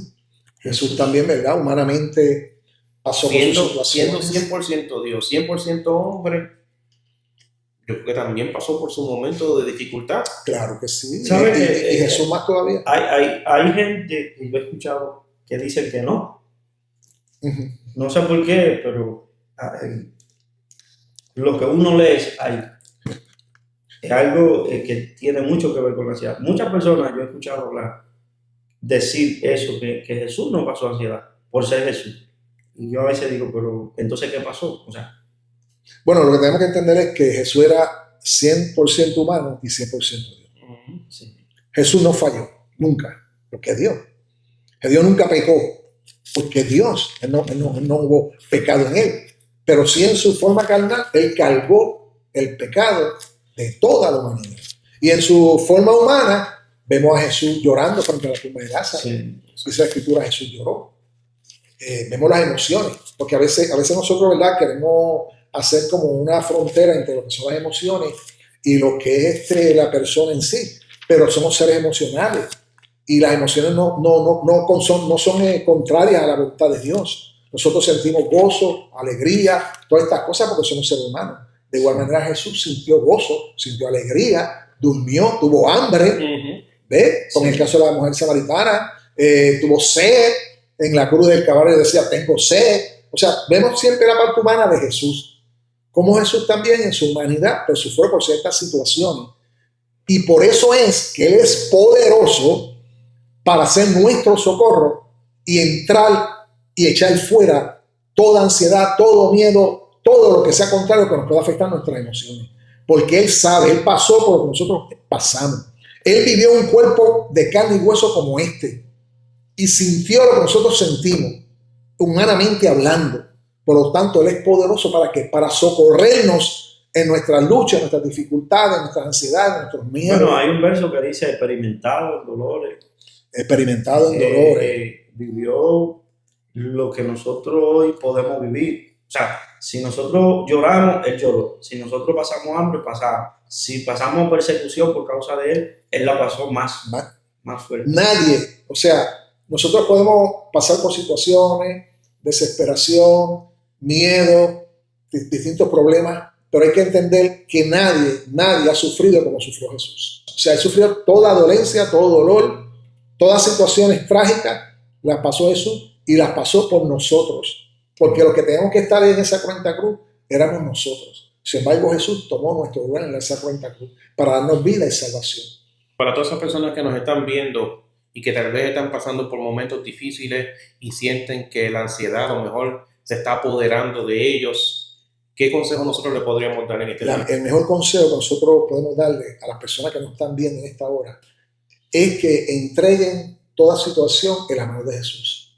Jesús también, ¿verdad? Humanamente pasó por su situación. Siendo 100% Dios, 100% hombre, yo creo que también pasó por su momento de dificultad. Claro que sí. ¿Sabes? Y Jesús más todavía. Hay gente, y yo he escuchado, que dicen que no. No sé por qué, pero lo que uno lee ahí. es algo que tiene mucho que ver con la ansiedad. Muchas personas yo he escuchado hablar, decir eso, que Jesús no pasó ansiedad por ser Jesús. Y yo a veces digo, pero entonces, ¿qué pasó? O sea, Bueno, lo que tenemos que entender es que Jesús era 100% humano y 100% Dios. sí. Jesús no falló, nunca, porque es Dios. Dios nunca pecó, porque es Dios. No hubo pecado en él. Pero sí en su forma carnal, él cargó el pecado de toda la humanidad. Y en su forma humana, vemos a Jesús llorando frente a la tumba de Lázaro. Sí. Dice la escritura, Jesús lloró. Vemos las emociones, porque a veces nosotros, ¿verdad?, queremos hacer como una frontera entre lo que son las emociones y lo que es la persona en sí, pero somos seres emocionales y las emociones no son contrarias a la voluntad de Dios. Nosotros sentimos gozo, alegría, todas estas cosas porque somos seres humanos. De igual manera Jesús sintió gozo, sintió alegría, durmió, tuvo hambre, ¿ves? Con el caso de la mujer samaritana, tuvo sed. En la cruz del Calvario decía, tengo sed. O sea, vemos siempre la parte humana de Jesús. Como Jesús también en su humanidad pues sufrió por ciertas situaciones. Y por eso es que Él es poderoso para hacer nuestro socorro y entrar y echar fuera toda ansiedad, todo miedo, todo lo que sea contrario que nos pueda afectar nuestras emociones. Porque Él sabe, Él pasó por lo que nosotros pasamos. Él vivió un cuerpo de carne y hueso como este. Y sintió lo que nosotros sentimos, humanamente hablando. Por lo tanto, Él es poderoso para socorrernos en nuestras luchas, en nuestras dificultades, en nuestras ansiedades, en nuestros miedos. Bueno, hay un verso que dice, experimentado en dolores. Experimentado en dolores. Vivió lo que nosotros hoy podemos vivir. O sea, si nosotros lloramos, Él lloró. Si nosotros pasamos hambre, pasamos. Si pasamos persecución por causa de Él la pasó más fuerte. Nadie, o sea, nosotros podemos pasar por situaciones, desesperación, miedo, distintos problemas, pero hay que entender que nadie ha sufrido como sufrió Jesús. O sea, Él sufrió toda dolencia, todo dolor, todas situaciones trágicas, las pasó Jesús y las pasó por nosotros. Porque los que teníamos que estar en esa cuenta cruz éramos nosotros. Sin embargo, Jesús tomó nuestro lugar en esa cuenta cruz para darnos vida y salvación. Para todas esas personas que nos están viendo y que tal vez están pasando por momentos difíciles y sienten que la ansiedad a lo mejor se está apoderando de ellos, ¿qué consejo nosotros le podríamos dar en este momento? El mejor consejo que nosotros podemos darle a las personas que nos están viendo en esta hora es que entreguen toda situación en las manos de Jesús.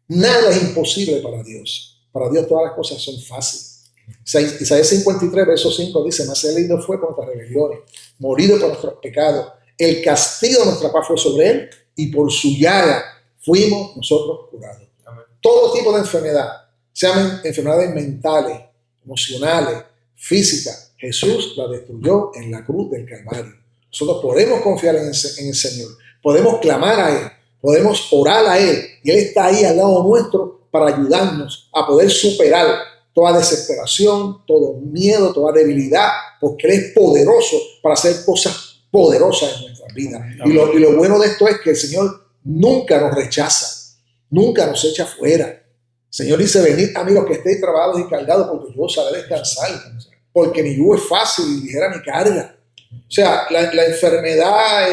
Nada es imposible para Dios. Para Dios todas las cosas son fáciles. Isaías 53, verso 5 dice, mas Él herido fue por nuestras rebeliones, morido por nuestros pecados. El castigo de nuestra paz fue sobre Él y por su llaga fuimos nosotros curados. Amén. Todo tipo de enfermedad, sean enfermedades mentales, emocionales, físicas, Jesús la destruyó en la cruz del Calvario. Nosotros podemos confiar en el Señor, podemos clamar a Él, podemos orar a Él y Él está ahí al lado nuestro para ayudarnos a poder superar toda desesperación, todo miedo, toda debilidad, porque Él es poderoso para hacer cosas poderosas en nuestras vidas. Y lo bueno de esto es que el Señor nunca nos rechaza, nunca nos echa fuera. El Señor dice, venid a mí los que estéis trabajados y cargados, porque yo os haré descansar, porque mi yugo es fácil y ligera mi carga. O sea, la enfermedad,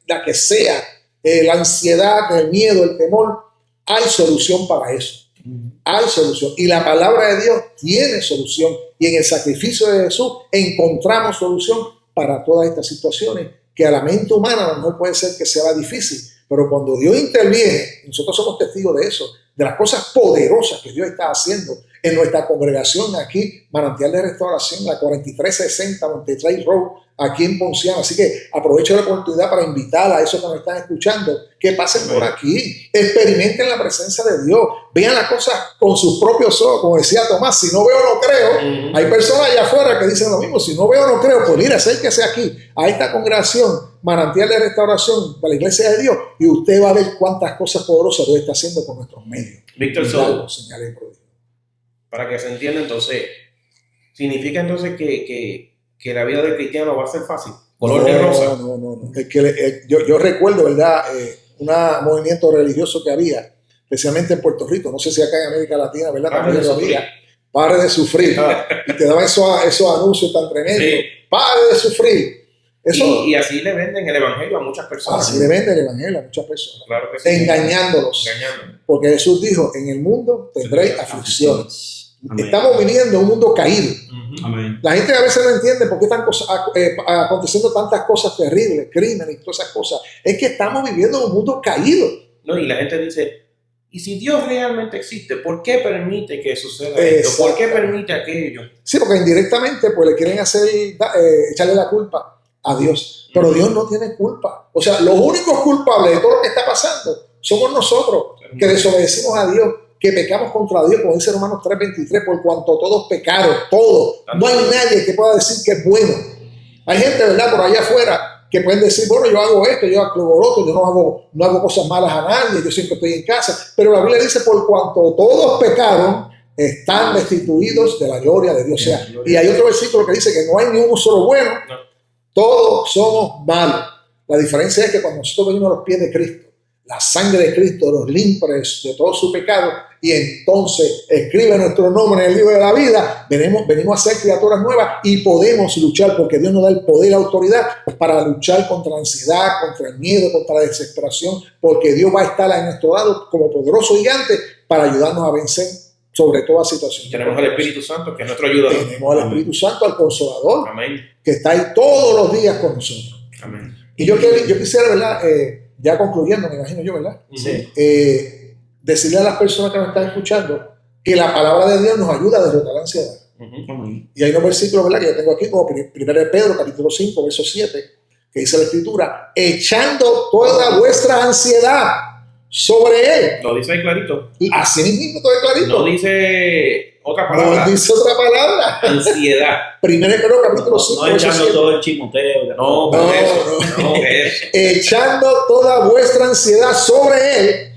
la que sea, la ansiedad, el miedo, el temor, hay solución para eso. Hay solución. Y la palabra de Dios tiene solución. Y en el sacrificio de Jesús encontramos solución para todas estas situaciones que a la mente humana no puede ser que sea difícil, pero cuando Dios interviene, nosotros somos testigos de eso, de las cosas poderosas que Dios está haciendo en nuestra congregación aquí, Manantial de Restauración, la 4360 Monterrey Road, aquí en Ponciano. Así que aprovecho la oportunidad para invitar a esos que nos están escuchando que pasen por aquí, experimenten la presencia de Dios, vean las cosas con sus propios ojos, como decía Tomás, si no veo no creo. Hay personas allá afuera que dicen lo mismo, si no veo no creo, pues mira, acérquese aquí a esta congregación Manantial de Restauración de la Iglesia de Dios y usted va a ver cuántas cosas poderosas Dios está haciendo con nuestros medios. Víctor, señales prodigio. Para que se entienda, entonces, ¿significa entonces que la vida del cristiano va a ser fácil? ¿Color de rosa? No. Yo recuerdo, ¿verdad? Un movimiento religioso que había, especialmente en Puerto Rico, no sé si acá en América Latina, ¿verdad? También lo había. pare de sufrir. Y te daban esos anuncios tan tremendos. Sí. Pare de sufrir. Eso, Y así le venden el evangelio a muchas personas. así le venden el evangelio a muchas personas. Claro que sí. Engañándolos. Engañándolos. Porque Jesús dijo, en el mundo tendréis aflicciones. Amén. Estamos viviendo en un mundo caído. Ujú. Amén. La gente a veces no entiende por qué están aconteciendo tantas cosas terribles, crímenes y todas esas cosas. Es que estamos viviendo en un mundo caído. No, y la gente dice, ¿y si Dios realmente existe? ¿Por qué permite que suceda esto? ¿Por qué permite aquello? Sí, porque indirectamente pues le quieren echarle la culpa a Dios. Pero Dios no tiene culpa. O sea, los únicos culpables de todo lo que está pasando somos nosotros, que desobedecimos a Dios, que pecamos contra Dios, como dice Romanos 3:23, por cuanto todos pecaron, todos. No hay nadie que pueda decir que es bueno. Hay gente, ¿verdad?, por allá afuera que pueden decir, bueno, yo hago esto, yo hago lo otro, yo no hago cosas malas a nadie, yo siempre estoy en casa. Pero la Biblia dice, por cuanto todos pecaron, están destituidos de la gloria de Dios. O sea, y hay otro versículo que dice que no hay ni uno solo bueno, todos somos malos. La diferencia es que cuando nosotros venimos a los pies de Cristo, la sangre de Cristo nos limpia de todo su pecado y entonces escribe nuestro nombre en el libro de la vida. Venimos a ser criaturas nuevas y podemos luchar, porque Dios nos da el poder y la autoridad para luchar contra la ansiedad, contra el miedo, contra la desesperación, porque Dios va a estar a nuestro lado como poderoso gigante para ayudarnos a vencer sobre toda situación. Tenemos al Espíritu Santo, que es nuestro ayudador. Tenemos al Espíritu Santo, al Consolador, Amén. que está ahí todos los días con nosotros. Amén. Y yo quisiera, ¿verdad? Ya concluyendo, me imagino yo, ¿verdad? Sí. Decirle a las personas que nos están escuchando que la palabra de Dios nos ayuda a derrotar la ansiedad. Amén. Y hay unos versículos, ¿verdad?, que yo tengo aquí, como 1 Pedro, capítulo 5, verso 7, que dice la Escritura, echando toda vuestra ansiedad sobre Él. Lo dice ahí clarito. Así mismo, todo es clarito. No dice otra palabra. No dice otra palabra. Ansiedad. 1 Pedro, capítulo 5, No verso echando 7. todo el chimoteo. No, No, eso. No, eso. Echando toda vuestra ansiedad sobre Él,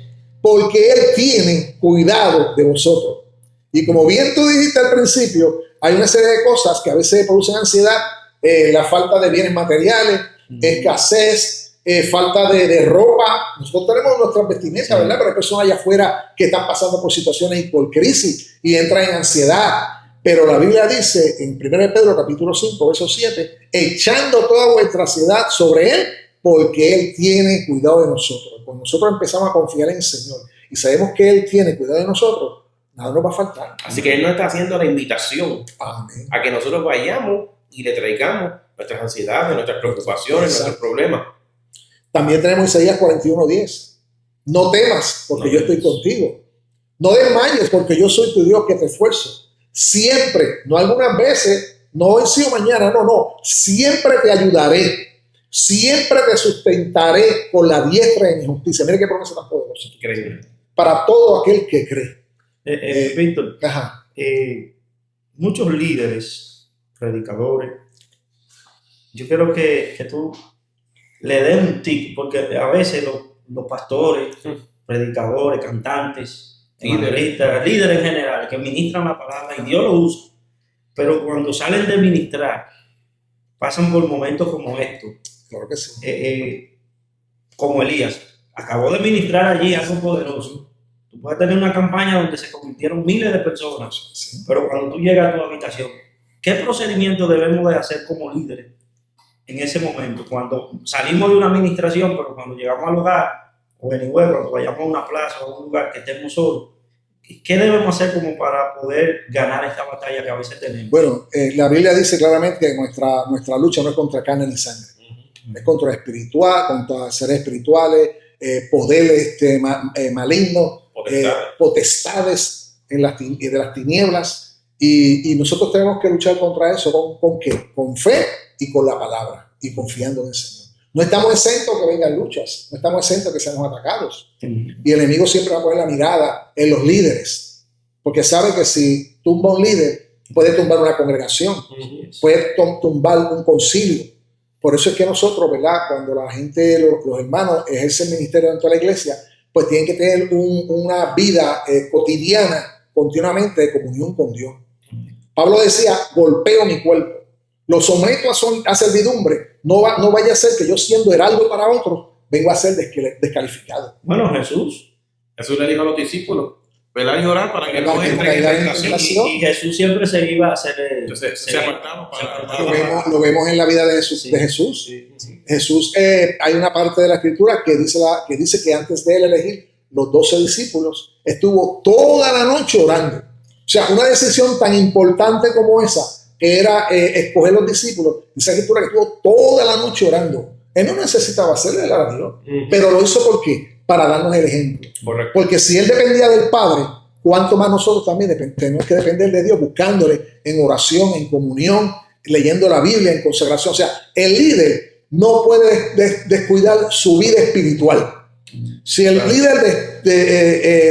porque Él tiene cuidado de vosotros. Y como bien tú dijiste al principio, hay una serie de cosas que a veces producen ansiedad, la falta de bienes materiales, escasez, falta de ropa. Nosotros tenemos nuestras vestimentas, ¿verdad? Pero hay personas allá afuera que están pasando por situaciones y por crisis y entran en ansiedad. Pero la Biblia dice en 1 Pedro capítulo 5, verso 7, echando toda vuestra ansiedad sobre Él, porque Él tiene cuidado de nosotros. Cuando nosotros empezamos a confiar en el Señor y sabemos que Él tiene cuidado de nosotros, nada nos va a faltar. Así que Él nos está haciendo la invitación Amén. a que nosotros vayamos y le traigamos nuestras ansiedades, nuestras preocupaciones, nuestros problemas. También tenemos Isaías 41:10. No temas, porque No yo estoy temas. contigo. No desmayes, porque yo soy tu Dios que te esfuerzo. Siempre, no algunas veces, no hoy sí o mañana, no. Siempre te ayudaré. Siempre te sustentaré con la diestra de mi justicia. Mira qué promesa tan poderosa. Increíble. Para todo aquel que cree. Víctor, Ajá. muchos líderes, predicadores, yo quiero que tú le des un tic, porque a veces los pastores, predicadores, cantantes, evangelistas, líderes en general, que ministran la palabra y Dios lo usa, pero cuando salen de ministrar, pasan por momentos como estos, Claro que sí. como Elías, acabó de ministrar allí algo poderoso. Tú puedes tener una campaña donde se convirtieron miles de personas, Sí. pero cuando tú llegas a tu habitación, ¿qué procedimiento debemos de hacer como líderes en ese momento? Cuando salimos de una administración, pero cuando llegamos al hogar, o cuando vayamos a una plaza o a un lugar que estemos solos, ¿qué debemos hacer como para poder ganar esta batalla que a veces tenemos? Bueno, la Biblia dice claramente que nuestra lucha no es contra carne ni sangre. Es contra espiritual, contra seres espirituales, poderes malignos, potestades de las tinieblas. Y nosotros tenemos que luchar contra eso. ¿Con qué? Con fe y con la palabra y confiando en el Señor. No estamos exentos que vengan luchas, no estamos exentos que seamos atacados. Y el enemigo siempre va a poner la mirada en los líderes, porque sabe que si tumba un líder, puede tumbar una congregación, puede tumbar un concilio. Por eso es que nosotros, ¿verdad?, cuando la gente, los hermanos ejercen ministerio dentro de la iglesia, pues tienen que tener una vida cotidiana, continuamente de comunión con Dios. Pablo decía, golpeo mi cuerpo, lo someto a servidumbre, no vaya a ser que yo siendo heraldo para otros, vengo a ser descalificado. Bueno, Jesús le dijo a los discípulos, velar y orar para que no Para que no entre en caigan en tentación. Y Jesús siempre se iba a hacer. Entonces se apartaba para... Lo vemos en la vida de Jesús. Sí. De Jesús. Sí, sí. Jesús, hay una parte de la escritura que dice que antes de él elegir los 12 discípulos, estuvo toda la noche orando. O sea, una decisión tan importante como esa, que era escoger los discípulos, dice la escritura que estuvo toda la noche orando. Él no necesitaba hacerle a Dios, pero lo hizo ¿por qué? Para darnos el ejemplo. Correcto. Porque si él dependía del Padre, cuánto más nosotros también tenemos que depender de Dios, buscándole en oración, en comunión, leyendo la Biblia, en consagración. O sea, el líder no puede descuidar su vida espiritual. Si el líder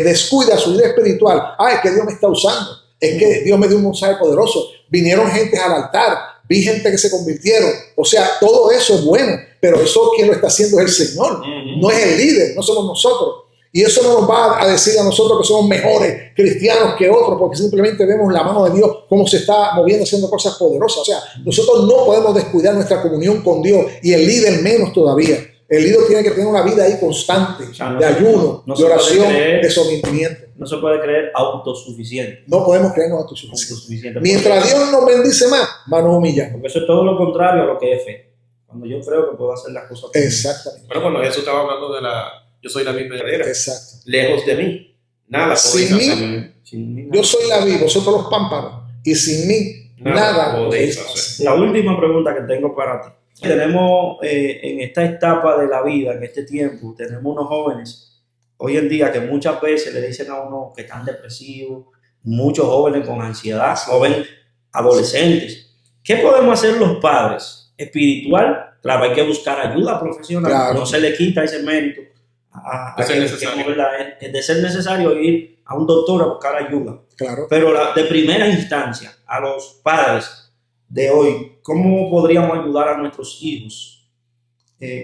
descuida su vida espiritual, es que Dios me está usando, es que Dios me dio un mensaje poderoso, vinieron gente al altar, vi gente que se convirtieron, o sea, todo eso es bueno, pero eso quien lo está haciendo es el Señor, no es el líder, no somos nosotros. Y eso no nos va a decir a nosotros que somos mejores cristianos que otros, porque simplemente vemos la mano de Dios, cómo se está moviendo, haciendo cosas poderosas. O sea, nosotros no podemos descuidar nuestra comunión con Dios, y el líder menos todavía. El líder tiene que tener una vida ahí constante, de ayuno, de oración, de sometimiento. No se puede creer autosuficiente. No podemos creernos autosuficientes. Autosuficiente. Mientras Dios nos bendice más nos humillamos. Porque eso es todo lo contrario a lo que es fe. Cuando yo creo que puedo hacer las cosas. Exactamente. Pero cuando Jesús estaba hablando de yo soy la vid verdadera, Exacto. lejos de mí, nada Sin podéis mí, hacer. yo soy la vid, vosotros los pámpanos, y sin mí nada podéis hacer. La última pregunta que tengo para ti. Tenemos en esta etapa de la vida, en este tiempo, tenemos unos jóvenes hoy en día que muchas veces le dicen a uno que están depresivos, muchos jóvenes con ansiedad, jóvenes adolescentes. ¿Qué podemos hacer los padres? Espiritual, claro, hay que buscar ayuda profesional, Claro. no se le quita ese mérito a De ser que, necesario. es de ser necesario ir a un doctor a buscar ayuda. Claro. Pero de primera instancia, a los padres de hoy, ¿cómo podríamos ayudar a nuestros hijos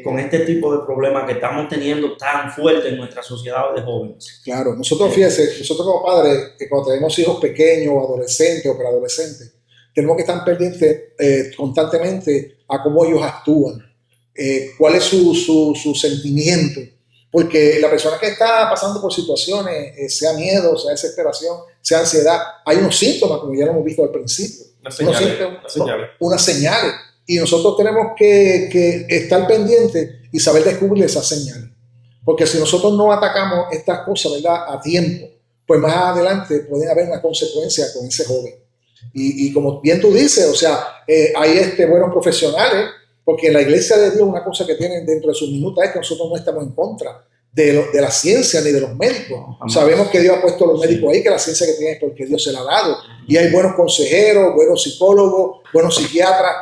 con este tipo de problemas que estamos teniendo tan fuerte en nuestra sociedad de jóvenes? Claro, nosotros, fíjense, nosotros como padres, que cuando tenemos hijos pequeños, adolescentes o preadolescentes, tenemos que estar pendientes constantemente a cómo ellos actúan, cuál es su sentimiento, porque la persona que está pasando por situaciones, sea miedo, sea desesperación, sea ansiedad, hay unos síntomas, como ya lo hemos visto al principio, unas señales, y nosotros tenemos que estar pendientes y saber descubrir esas señales, porque si nosotros no atacamos estas cosas, ¿verdad?, a tiempo, pues más adelante pueden haber una consecuencia con ese joven. Y como bien tú dices, o sea, hay buenos profesionales, porque la iglesia de Dios, una cosa que tienen dentro de sus minutas es que nosotros no estamos en contra de la ciencia ni de los médicos. Sabemos que Dios ha puesto a los médicos ahí, que la ciencia que tienen es porque Dios se la ha dado. Y hay buenos consejeros, buenos psicólogos, buenos psiquiatras.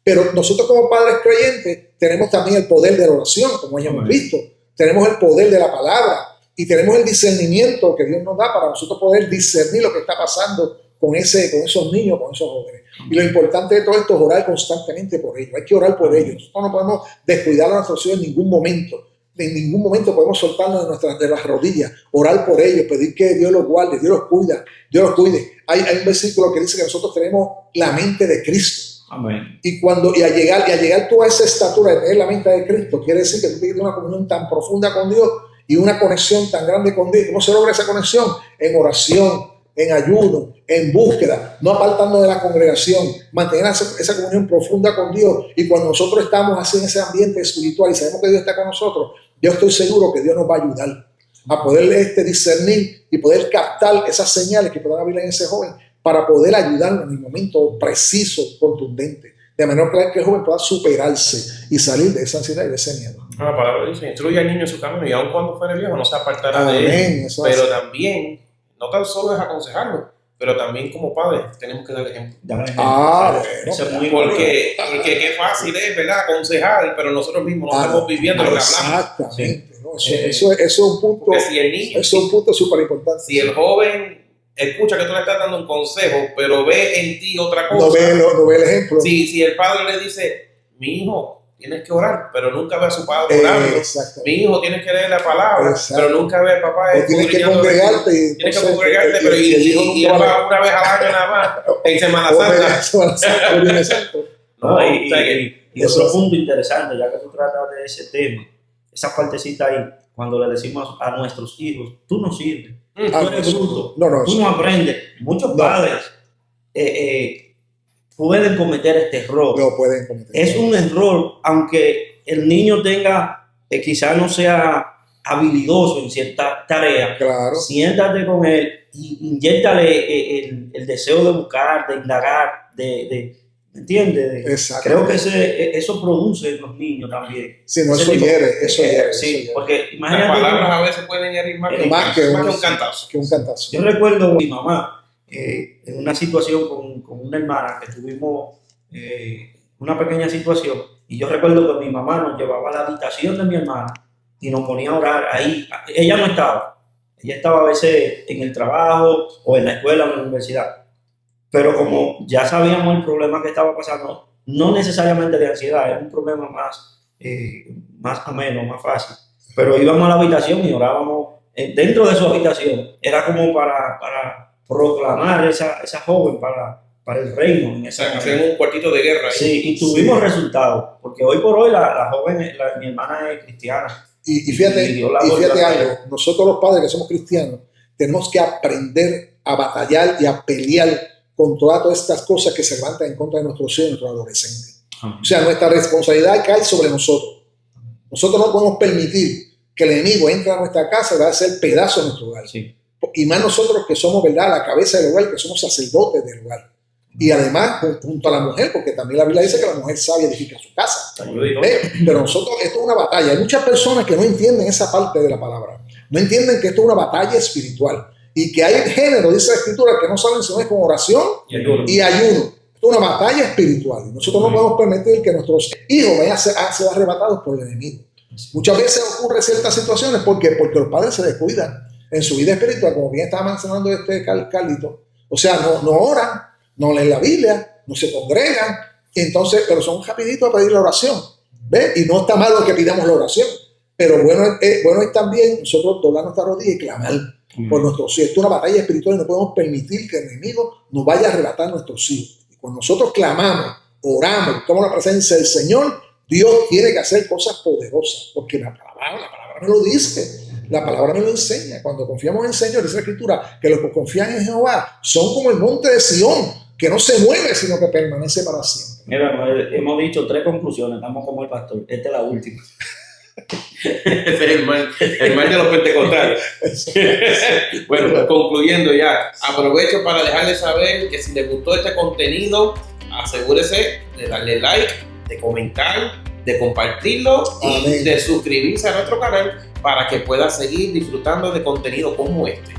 Pero nosotros como padres creyentes tenemos también el poder de la oración, como ya hemos visto. Tenemos el poder de la palabra y tenemos el discernimiento que Dios nos da para nosotros poder discernir lo que está pasando con esos niños, con esos jóvenes. Y lo importante de todo esto es orar constantemente por ellos. Hay que orar por ellos. Nosotros no podemos descuidar a nuestros hijos en ningún momento. En ningún momento podemos soltarnos de las rodillas, orar por ellos, pedir que Dios los guarde, Dios los cuida, Dios los cuide. Hay un versículo que dice que nosotros tenemos la mente de Cristo. Amén. Y al llegar tú a esa estatura de tener la mente de Cristo, quiere decir que tú tienes una comunión tan profunda con Dios y una conexión tan grande con Dios. ¿Cómo se logra esa conexión? En oración, en ayuno, en búsqueda, no apartando de la congregación, mantener esa comunión profunda con Dios. Y cuando nosotros estamos así en ese ambiente espiritual y sabemos que Dios está con nosotros, yo estoy seguro que Dios nos va a ayudar a poder discernir y poder captar esas señales que puedan haber en ese joven para poder ayudarlo en el momento preciso, contundente, de manera que el joven pueda superarse y salir de esa ansiedad y de ese miedo. La palabra dice, instruye al niño en su camino y aun cuando fuere viejo no se apartará de él. Pero también, no tan solo es aconsejarlo, pero también como padres tenemos que dar ejemplo. Porque qué fácil es, ¿verdad?, aconsejar, pero nosotros mismos no estamos viviendo lo que hablamos. Exactamente. ¿No? Eso es un punto, si el niño, eso es un punto súper importante. Si el joven escucha que tú le estás dando un consejo, pero ve en ti otra cosa, no ve el ejemplo. Si el padre le dice, mi hijo, tienes que orar, pero nunca ve a su padre orando. Mi hijo, tienes que leer la palabra, pero nunca ve a papá. Tienes que congregarte. Tienes que congregarte, pero y él va una vez al año nada más, en Semana Santa. Y otro punto interesante, ya que tú tratas de ese tema, esa partecita ahí, cuando le decimos a nuestros hijos, tú no sirves. tú eres bruto, No, tú no aprendes. Muchos padres pueden cometer este error. lo pueden cometer. Es un error, aunque el niño tenga, quizás no sea habilidoso en cierta tarea. Claro. Siéntate con él y inyéctale el deseo de buscar, de indagar, ¿me entiendes? Exacto. Creo que eso produce en los niños también. Sí, no, Ese eso tipo- hiere, eso hiere. Sí, eso hiere. porque Las imagínate. palabras a veces pueden herir más que un cantazo. Que un cantazo. Yo recuerdo a mi mamá en una situación con una hermana que tuvimos una pequeña situación, y yo recuerdo que mi mamá nos llevaba a la habitación de mi hermana y nos ponía a orar ahí. Ella no estaba, ella estaba a veces en el trabajo o en la escuela o en la universidad, pero como ya sabíamos el problema que estaba pasando, no necesariamente de ansiedad, era un problema más ameno, más fácil, pero íbamos a la habitación y orábamos dentro de su habitación. Era como para proclamar esa joven para el reino. En ese momento. Hacen un cuartito de guerra ahí. Sí, y tuvimos resultados, porque hoy por hoy la joven, mi hermana es cristiana. Y fíjate algo, nosotros los padres que somos cristianos tenemos que aprender a batallar y a pelear con todas estas cosas que se levantan en contra de nuestros hijos y nuestros adolescentes. O sea, nuestra responsabilidad cae sobre nosotros. Nosotros no podemos permitir que el enemigo entre a nuestra casa y va a hacer pedazos de nuestro hogar. Sí. Y más nosotros que somos, ¿verdad?, la cabeza del hogar, que somos sacerdotes del hogar. Y además, junto a la mujer, porque también la Biblia dice que la mujer sabia edifica su casa. Pero nosotros, esto es una batalla. Hay muchas personas que no entienden esa parte de la palabra. No entienden que esto es una batalla espiritual. Y que hay género, dice la Escritura, que no saben si no es con oración y ayuno. Esto es una batalla espiritual. Y nosotros no podemos permitir que nuestros hijos vayan a ser arrebatados por el enemigo. Muchas veces ocurren ciertas situaciones porque los padres se descuidan en su vida espiritual, como bien estaba mencionando Carlito. O sea, no oran, no leen la Biblia, no se congregan, entonces, pero son rapiditos a pedir la oración, ¿ves? Y no está mal lo que pidamos la oración, pero bueno es también nosotros doblar nuestra rodilla y clamar por nuestros hijos. Esto es una batalla espiritual y no podemos permitir que el enemigo nos vaya a arrebatar nuestros hijos. Y cuando nosotros clamamos, oramos, buscamos la presencia del Señor, Dios tiene que hacer cosas poderosas, porque la palabra me lo dice. La palabra me lo enseña. Cuando confiamos en el Señor, dice la Escritura, que los que confían en Jehová son como el monte de Sión, que no se mueve, sino que permanece para siempre. Mira, hemos dicho 3 conclusiones, estamos como el pastor. Esta es la última. Ese es el mal de los pentecostales. Bueno, pues concluyendo ya, aprovecho para dejarles saber que si les gustó este contenido, asegúrese de darle like, de comentar, de compartirlo y de suscribirse a nuestro canal para que pueda seguir disfrutando de contenido como este.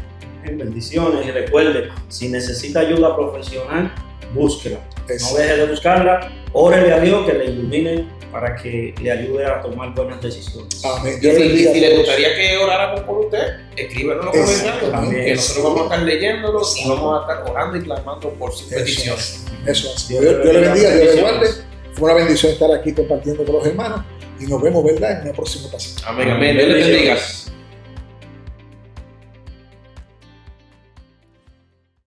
Bendiciones, y recuerde, si necesita ayuda profesional, búsquela. Eso. No deje de buscarla, órele a Dios que le ilumine para que le ayude a tomar buenas decisiones. Amén. Y Dios bendiga si a le todos. gustaría que oráramos por usted, escríbenos en los comentarios, también. que nosotros vamos a estar leyéndolos y vamos a estar orando y clamando por sus peticiones. Eso es. Dios le bendiga, Dios le guarde. Fue una bendición estar aquí compartiendo con los hermanos y nos vemos, ¿verdad?, en una próxima ocasión. Amén, amén. Dios les bendiga.